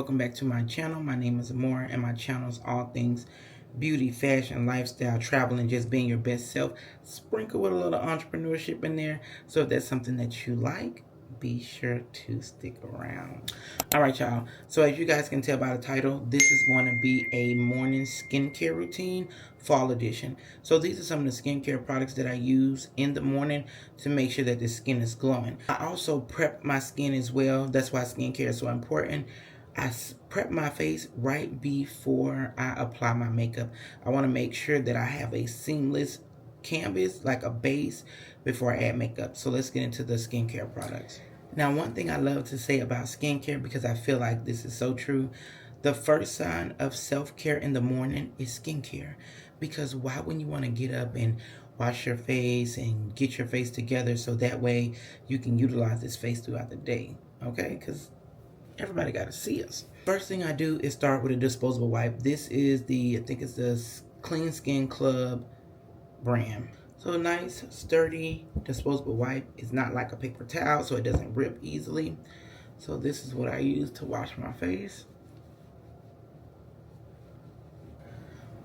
welcome back to my channel. My name is Amora and my channel is all things beauty, fashion, lifestyle, travel, and just being your best self. Sprinkle with a little entrepreneurship in there. So if that's something that you like, be sure to stick around. All right, y'all. So as you guys can tell by the title, this is going to be a morning skincare routine, fall edition. So these are some of the skincare products that I use in the morning to make sure that the skin is glowing. I also prep my skin as well. That's why skincare is so important. I prep my face right before I apply my makeup. I want to make sure that I have a seamless canvas, like a base, before I add makeup. So let's get into the skincare products. Now, one thing I love to say about skincare, because I feel like this is so true, the first sign of self-care in the morning is skincare. Because why wouldn't you want to get up and wash your face and get your face together so that way you can utilize this face throughout the day, okay? Because everybody got to see us. First thing I do is start with a disposable wipe. This is the, I think it's the Clean Skin Club brand. So a nice, sturdy, disposable wipe. It's not like a paper towel, so it doesn't rip easily. So this is what I use to wash my face.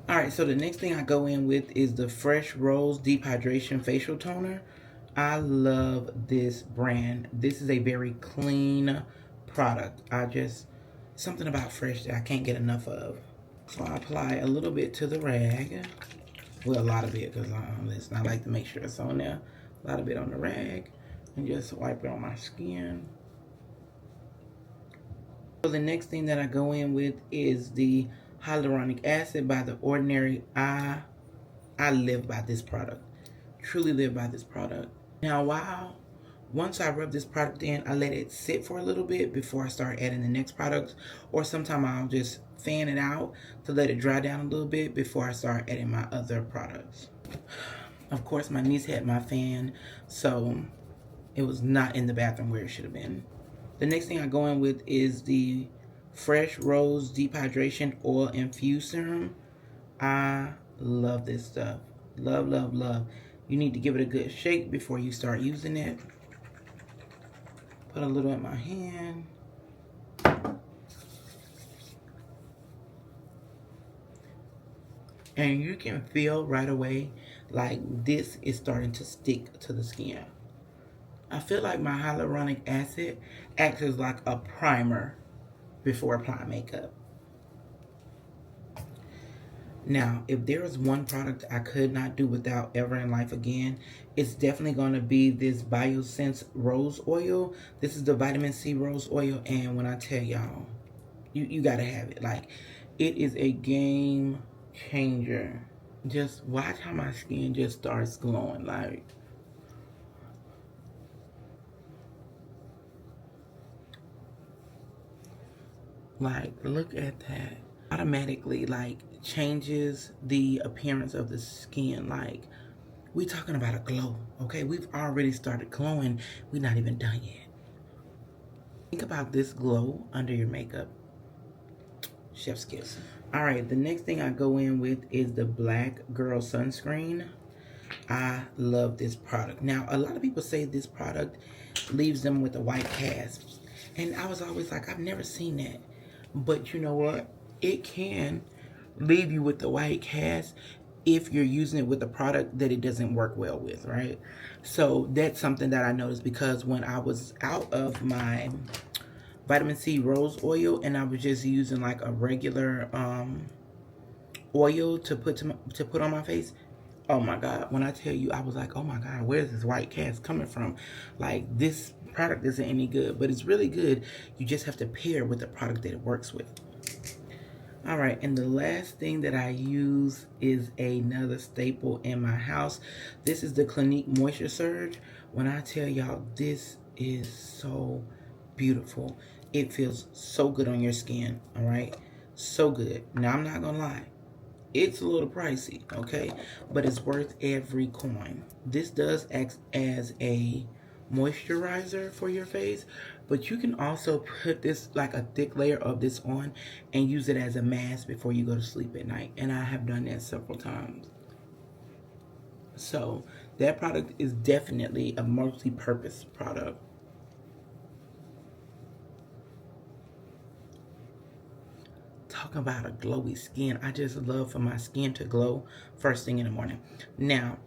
Alright, so the next thing I go in with is the Fresh Rose Deep Hydration Facial Toner. I love this brand. This is a very clean product. Something about Fresh that I can't get enough of. So I apply a little bit to the rag. Well, a lot of it, because it's not like to make sure it's on there. A lot of it on the rag. And just wipe it on my skin. So the next thing that I go in with is the hyaluronic acid by The Ordinary. I live by this product. Truly live by this product. Now, once I rub this product in, I let it sit for a little bit before I start adding the next products. Or sometimes I'll just fan it out to let it dry down a little bit before I start adding my other products. Of course, my niece had my fan, so it was not in the bathroom where it should have been. The next thing I go in with is the Fresh Rose Deep Hydration Oil Infused Serum. I love this stuff. Love, love, love. You need to give it a good shake before you start using it. Put a little in my hand. And you can feel right away like this is starting to stick to the skin. I feel like my hyaluronic acid acts as like a primer before applying makeup. Now, if there is one product I could not do without ever in life again, it's definitely going to be this BioSense Rose Oil. This is the vitamin C rose oil, and when I tell y'all, you got to have it. Like, it is a game changer. Just watch how my skin just starts glowing. Like, look at that. Automatically, like, changes the appearance of the skin. Like, we talking about a glow, okay? We've already started glowing. We're not even done yet. Think about this glow under your makeup. Chef's kiss. All right, the next thing I go in with is the Black Girl Sunscreen. I love this product. Now, a lot of people say this product leaves them with a white cast. And I was always like, I've never seen that. But you know what? It can leave you with the white cast if you're using it with a product that it doesn't work well with, right? So that's something that I noticed, because when I was out of my vitamin C rose oil and I was just using like a regular oil to put on my face, oh my God, when I tell you, I was like, oh my God, where's this white cast coming from? Like, this product isn't any good, but it's really good. You just have to pair with the product that it works with. All right, and the last thing that I use is another staple in my house. This is the Clinique Moisture Surge. When I tell y'all, this is so beautiful. It feels so good on your skin, all right? So good. Now, I'm not gonna lie. It's a little pricey, okay? But it's worth every coin. This does act as a moisturizer for your face, but you can also put this, like a thick layer of this on, and use it as a mask before you go to sleep at night. And I have done that several times. So that product is definitely a multi-purpose product. talking about a glowy skin. I just love for my skin to glow first thing in the morning. Now,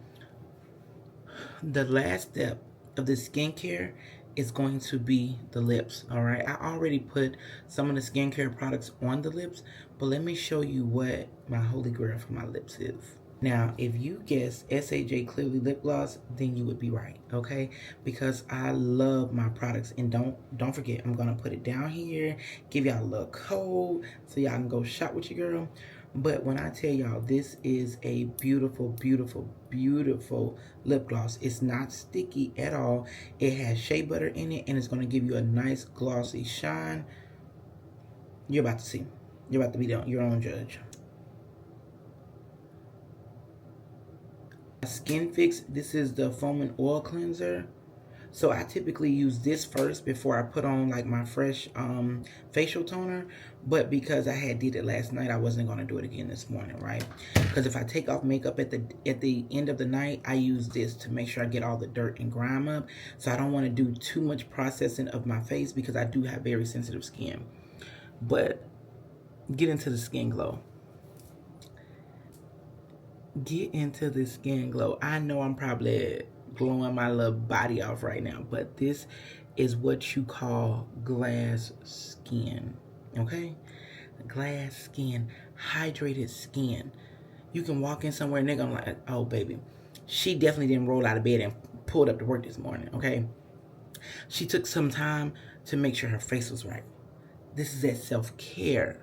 the last step of the skincare is going to be the lips. All right, I already put some of the skincare products on the lips, but let me show you what my holy grail for my lips is. Now, if you guess SAJ Clearly Lip Gloss, then you would be right, okay? Because I love my products, and don't forget, I'm gonna put it down here, give y'all a little code so y'all can go shop with your girl. But when I tell y'all, this is a beautiful, beautiful, beautiful lip gloss. It's not sticky at all. It has shea butter in it, and it's gonna give you a nice glossy shine. You're about to see. You're about to be your own judge. Skin Fix, this is the foaming oil cleanser. So I typically use this first before I put on like my fresh facial toner, but because I had did it last night, I wasn't gonna do it again this morning, right? Because if I take off makeup at the end of the night, I use this to make sure I get all the dirt and grime up. So I don't want to do too much processing of my face because I do have very sensitive skin. But get into the skin glow. Get into the skin glow. I know I'm probably glowing my little body off right now, but this is what you call glass skin, okay? Glass skin, hydrated skin. You can walk in somewhere and they're gonna like, oh baby, she definitely didn't roll out of bed and pulled up to work this morning, okay? She took some time to make sure her face was right. This is that self-care,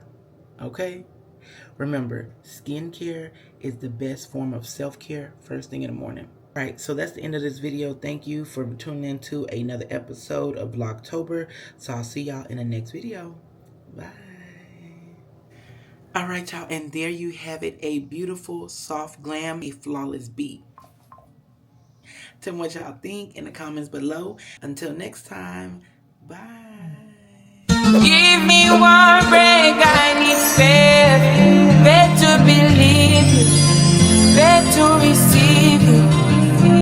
okay? Remember, skincare is the best form of self-care first thing in the morning. All right, so that's the end of this video. Thank you for tuning in to another episode of Vlogtober. So I'll see y'all in the next video. Bye. All right, y'all, and there you have it. A beautiful, soft glam, a flawless beat. Tell me what y'all think in the comments below. Until next time, bye. Give me one breath.